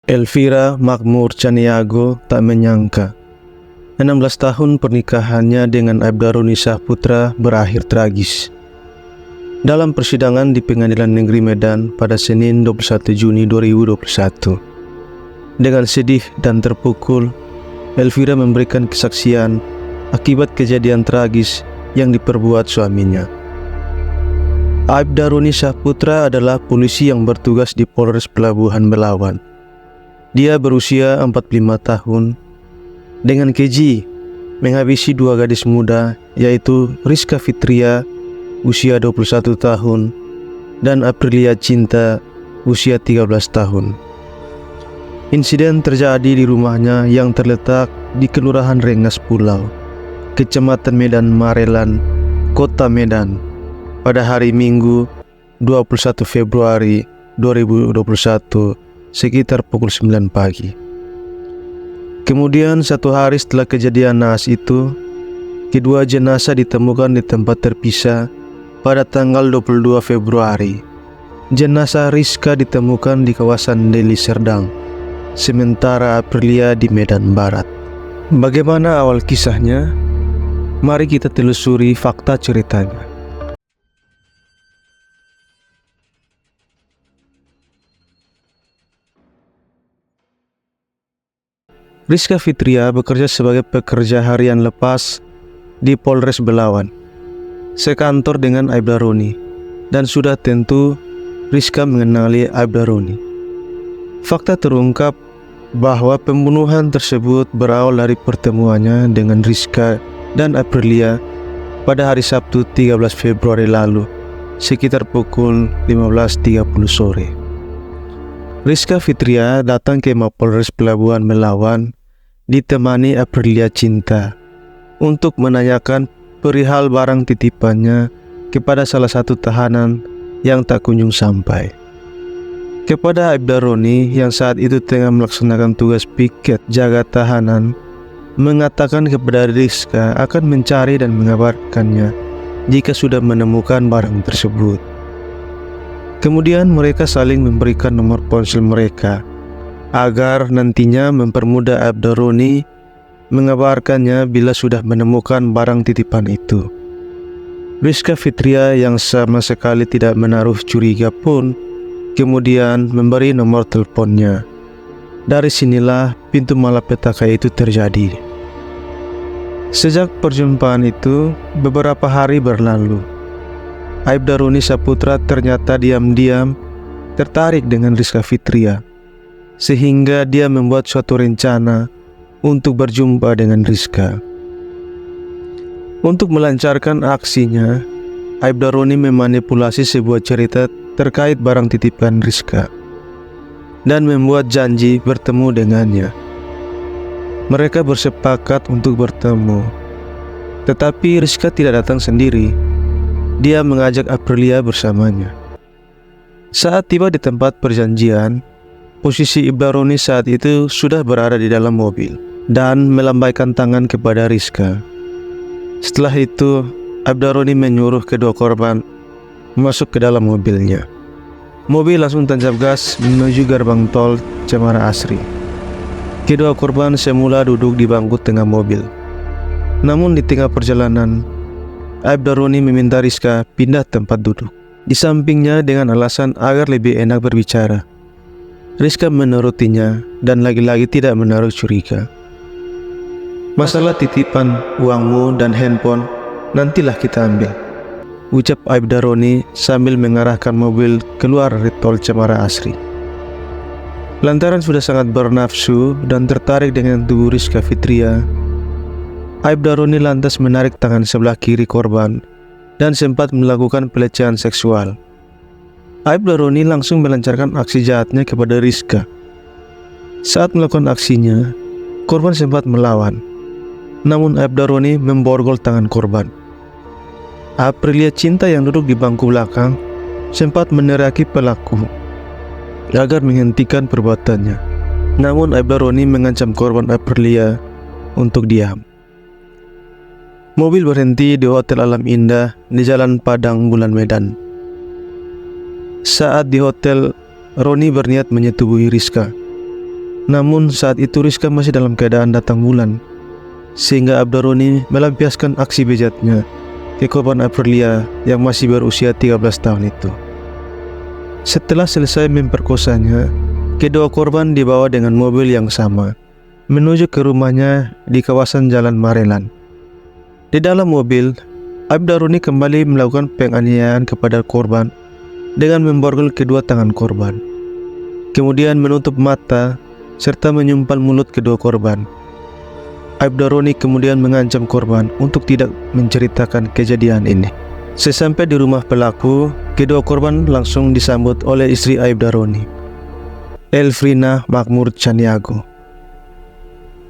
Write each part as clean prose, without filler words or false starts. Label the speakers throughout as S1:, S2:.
S1: Elvira Makmur Caniago tak menyangka 16 tahun pernikahannya dengan Aibda Roni Saputra berakhir tragis. Dalam persidangan di Pengadilan Negeri Medan pada Senin 21 Juni 2021, dengan sedih dan terpukul, Elvira memberikan kesaksian akibat kejadian tragis yang diperbuat suaminya. Aibda Roni Saputra adalah polisi yang bertugas di Polres Pelabuhan Belawan. Dia berusia 45 tahun dengan keji menghabisi dua gadis muda, yaitu Rizka Fitria usia 21 tahun dan Aprilia Cinta usia 13 tahun. Insiden terjadi di rumahnya yang terletak di Kelurahan Rengas Pulau, Kecamatan Medan Marelan, Kota Medan pada hari Minggu 21 Februari 2021 sekitar pukul 9 pagi. Kemudian satu hari setelah kejadian naas itu, kedua jenazah ditemukan di tempat terpisah pada tanggal 22 Februari. Jenazah Rizka ditemukan di kawasan Deli Serdang, sementara Aprilia di Medan Barat. Bagaimana awal kisahnya? Mari kita telusuri fakta ceritanya. Rizka Fitria bekerja sebagai pekerja harian lepas di Polres Belawan, sekantor dengan Aibda Roni, dan sudah tentu Rizka mengenali Aibda Roni. Fakta terungkap bahwa pembunuhan tersebut berawal dari pertemuannya dengan Rizka dan Aprilia pada hari Sabtu 13 Februari lalu, sekitar pukul 15.30 sore. Rizka Fitria datang ke Mapolres Pelabuhan Belawan ditemani Aprilia Cinta untuk menanyakan perihal barang titipannya kepada salah satu tahanan yang tak kunjung sampai. Kepada Aibda Roni yang saat itu tengah melaksanakan tugas piket jaga tahanan, mengatakan kepada Rizka akan mencari dan mengabarkannya jika sudah menemukan barang tersebut. Kemudian mereka saling memberikan nomor ponsel mereka agar nantinya mempermudah Aibda Roni mengabarkannya bila sudah menemukan barang titipan itu. Rizka Fitria yang sama sekali tidak menaruh curiga pun kemudian memberi nomor teleponnya. Dari sinilah pintu malapetaka itu terjadi. Sejak perjumpaan itu, beberapa hari berlalu. Aibda Roni Saputra ternyata diam-diam tertarik dengan Rizka Fitria, sehingga dia membuat suatu rencana untuk berjumpa dengan Rizka. Untuk melancarkan aksinya, Aibda Roni memanipulasi sebuah cerita terkait barang titipan Rizka dan membuat janji bertemu dengannya. Mereka bersepakat untuk bertemu, tetapi Rizka tidak datang sendiri. Dia mengajak Aprilia bersamanya. Saat tiba di tempat perjanjian, posisi Aibda Roni saat itu sudah berada di dalam mobil dan melambaikan tangan kepada Rizka. Setelah itu, Aibda Roni menyuruh kedua korban masuk ke dalam mobilnya. Mobil langsung tancap gas menuju gerbang tol Cemara Asri. Kedua korban semula duduk di bangku tengah mobil. Namun di tengah perjalanan, Aibda Roni meminta Rizka pindah tempat duduk di sampingnya dengan alasan agar lebih enak berbicara. Rizka menurutinya dan lagi-lagi tidak menaruh curiga. "Masalah titipan uangmu dan handphone nantilah kita ambil," ucap Aibda Roni sambil mengarahkan mobil keluar dari tol Cemara Asri. Lantaran sudah sangat bernafsu dan tertarik dengan tubuh Rizka Fitria, Aibda Roni lantas menarik tangan sebelah kiri korban dan sempat melakukan pelecehan seksual. Aibda Roni langsung melancarkan aksi jahatnya kepada Rizka. Saat melakukan aksinya, korban sempat melawan, namun Aibda Roni memborgol tangan korban. Aprilia Cinta yang duduk di bangku belakang sempat meneriaki pelaku agar menghentikan perbuatannya, namun Aibda Roni mengancam korban Aprilia untuk diam. Mobil berhenti di Hotel Alam Indah di Jalan Padang Bulan Medan. Saat di hotel, Roni berniat menyetubuhi Rizka. Namun saat itu Rizka masih dalam keadaan datang bulan, sehingga Abdaroni melampiaskan aksi bejatnya ke korban Aprilia yang masih berusia 13 tahun itu. Setelah selesai memperkosanya, kedua korban dibawa dengan mobil yang sama menuju ke rumahnya di kawasan Jalan Marelan. Di dalam mobil, Abdaroni kembali melakukan penganiayaan kepada korban dengan memborgol kedua tangan korban, kemudian menutup mata serta menyumpal mulut kedua korban. Abdaroni kemudian mengancam korban untuk tidak menceritakan kejadian ini. Sesampai di rumah pelaku, kedua korban langsung disambut oleh istri Abdaroni, Elfrina Makmur Caniago.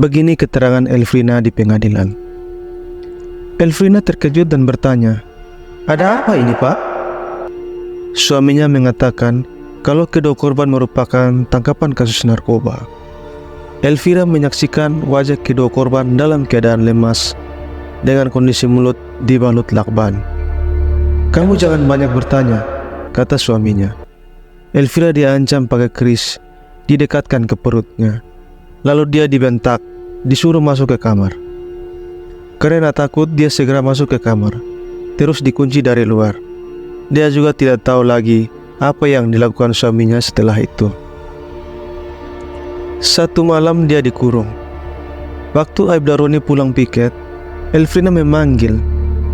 S1: Begini keterangan Elfrina di pengadilan. Elfrina terkejut dan bertanya, "Ada apa ini, Pak?" Suaminya mengatakan kalau kedua korban merupakan tangkapan kasus narkoba. Elvira menyaksikan wajah kedua korban dalam keadaan lemas dengan kondisi mulut dibalut lakban. "Kamu jangan banyak bertanya," kata suaminya. Elvira diancam pakai keris, didekatkan ke perutnya. Lalu dia dibentak, disuruh masuk ke kamar. Karena takut, dia segera masuk ke kamar, terus dikunci dari luar. Dia juga tidak tahu lagi apa yang dilakukan suaminya setelah itu. Satu malam dia dikurung. Waktu Abdaroni pulang piket, Elfrina memanggil.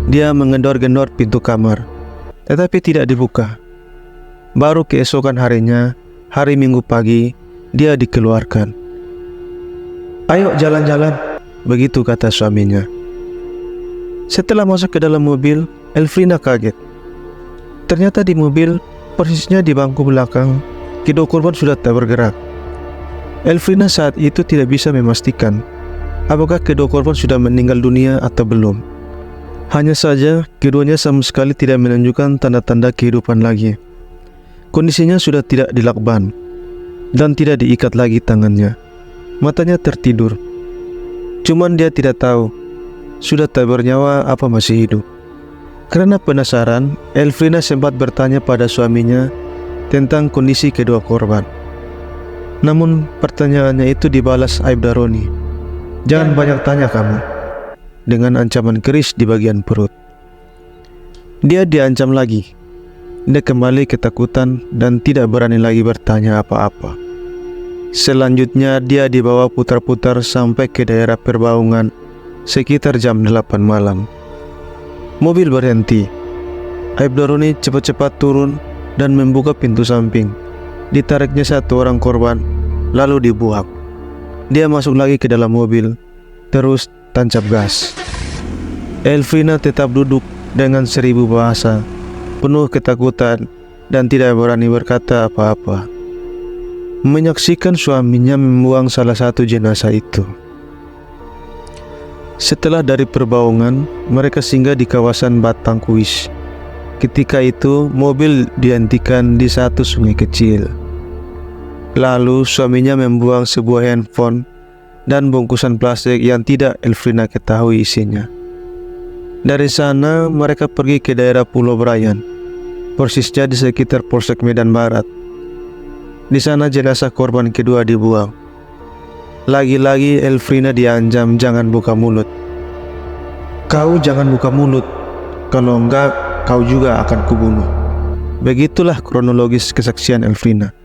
S1: Dia mengendor-gendor pintu kamar, tetapi tidak dibuka. Baru keesokan harinya, hari Minggu pagi, dia dikeluarkan. "Ayo jalan-jalan," begitu kata suaminya. Setelah masuk ke dalam mobil, Elfrina kaget. Ternyata di mobil, persisnya di bangku belakang, kedua korban sudah tak bergerak. Elfrina saat itu tidak bisa memastikan apakah kedua korban sudah meninggal dunia atau belum. Hanya saja, keduanya sama sekali tidak menunjukkan tanda-tanda kehidupan lagi. Kondisinya sudah tidak dilakban dan tidak diikat lagi tangannya. Matanya tertidur. Cuman dia tidak tahu sudah tak bernyawa apa masih hidup. Karena penasaran, Elfrina sempat bertanya pada suaminya tentang kondisi kedua korban. Namun pertanyaannya itu dibalas Abdaroni, "Jangan banyak tanya kamu," dengan ancaman keris di bagian perut. Dia diancam lagi. Dia kembali ketakutan dan tidak berani lagi bertanya apa-apa. Selanjutnya dia dibawa putar-putar sampai ke daerah Perbaungan sekitar jam 8 malam. Mobil berhenti. Abdaroni cepat-cepat turun dan membuka pintu samping. Ditariknya satu orang korban, lalu dibuang. Dia masuk lagi ke dalam mobil, terus tancap gas. Elfrina tetap duduk dengan 1000 bahasa, penuh ketakutan dan tidak berani berkata apa-apa. Menyaksikan suaminya membuang salah satu jenazah itu. Setelah dari Perbaungan, mereka singgah di kawasan Batangkuis. Ketika itu, mobil dihentikan di satu sungai kecil. Lalu suaminya membuang sebuah handphone dan bungkusan plastik yang tidak Elfrina ketahui isinya. Dari sana, mereka pergi ke daerah Pulau Brayan, persisnya di sekitar Polsek Medan Barat. Di sana jenazah korban kedua dibuang. Lagi-lagi Elfrina diancam jangan buka mulut. "Kau jangan buka mulut, kalau enggak kau juga akan kubunuh." Begitulah kronologis kesaksian Elfrina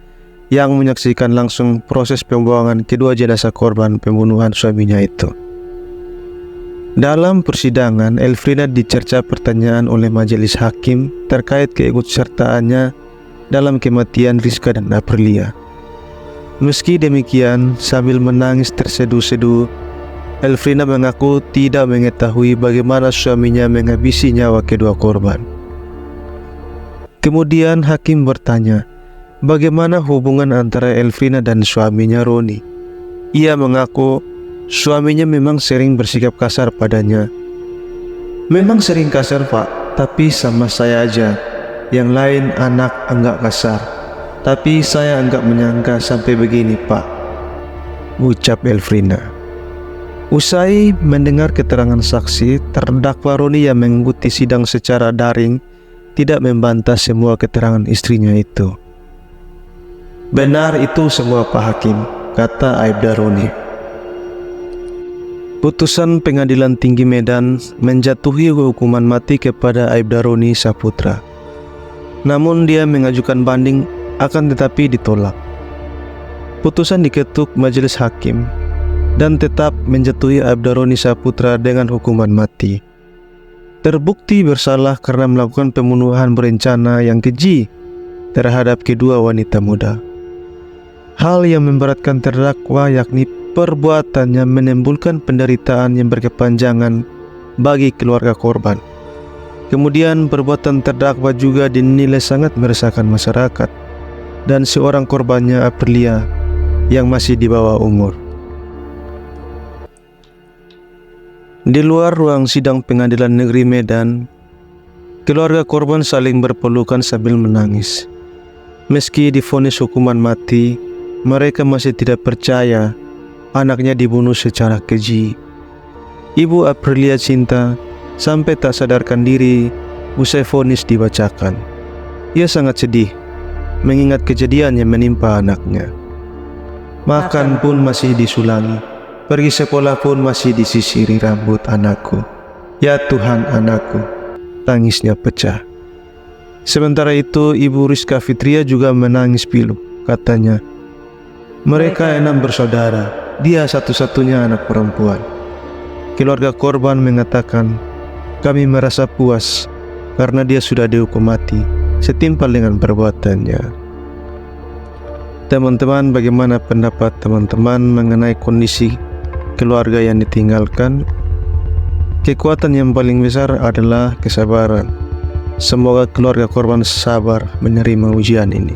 S1: yang menyaksikan langsung proses pembuangan kedua jenazah korban pembunuhan suaminya itu. Dalam persidangan, Elfrina dicerca pertanyaan oleh majelis hakim terkait keikutsertaannya dalam kematian Rizka dan Aprilia. Meski demikian, sambil menangis terseduh-seduh, Elfrina mengaku tidak mengetahui bagaimana suaminya menghabisi nyawa kedua korban. Kemudian hakim bertanya, bagaimana hubungan antara Elfrina dan suaminya Roni. Ia mengaku suaminya memang sering bersikap kasar padanya. "Memang sering kasar, Pak, tapi sama saya aja. Yang lain anak enggak kasar. Tapi saya enggak menyangka sampai begini, Pak," ucap Elfrina. Usai mendengar keterangan saksi, terdakwa Roni yang mengikuti sidang secara daring tidak membantah semua keterangan istrinya itu. "Benar itu semua, Pak Hakim. kata Aibda Roni. Putusan Pengadilan Tinggi Medan menjatuhi hukuman mati kepada Aibda Roni Saputra. Namun dia mengajukan banding, akan tetapi ditolak. Putusan diketuk majelis hakim dan tetap menjatuhi Aibda Roni Saputra dengan hukuman mati. Terbukti bersalah karena melakukan pembunuhan berencana yang keji terhadap kedua wanita muda. Hal yang memberatkan terdakwa yakni perbuatannya menimbulkan penderitaan yang berkepanjangan bagi keluarga korban. Kemudian perbuatan terdakwa juga dinilai sangat meresahkan masyarakat dan seorang korbannya Aprilia yang masih di bawah umur. Di luar ruang sidang Pengadilan Negeri Medan, keluarga korban saling berpelukan sambil menangis. Meski divonis hukuman mati, mereka masih tidak percaya anaknya dibunuh secara keji. Ibu Aprilia Cinta sampai tak sadarkan diri usai vonis dibacakan. Ia sangat sedih mengingat kejadian yang menimpa anaknya. Makan pun masih disulangi, pergi sekolah pun masih disisiri rambut anakku. Ya Tuhan anakku, tangisnya pecah. Sementara itu Ibu Rizka Fitria juga menangis pilu. Katanya, mereka 6 bersaudara, dia satu-satunya anak perempuan. Keluarga korban mengatakan, kami merasa puas karena dia sudah dihukum mati setimpal dengan perbuatannya. Teman-teman, bagaimana pendapat teman-teman mengenai kondisi keluarga yang ditinggalkan? Kekuatan yang paling besar adalah kesabaran. Semoga keluarga korban sabar menerima ujian ini.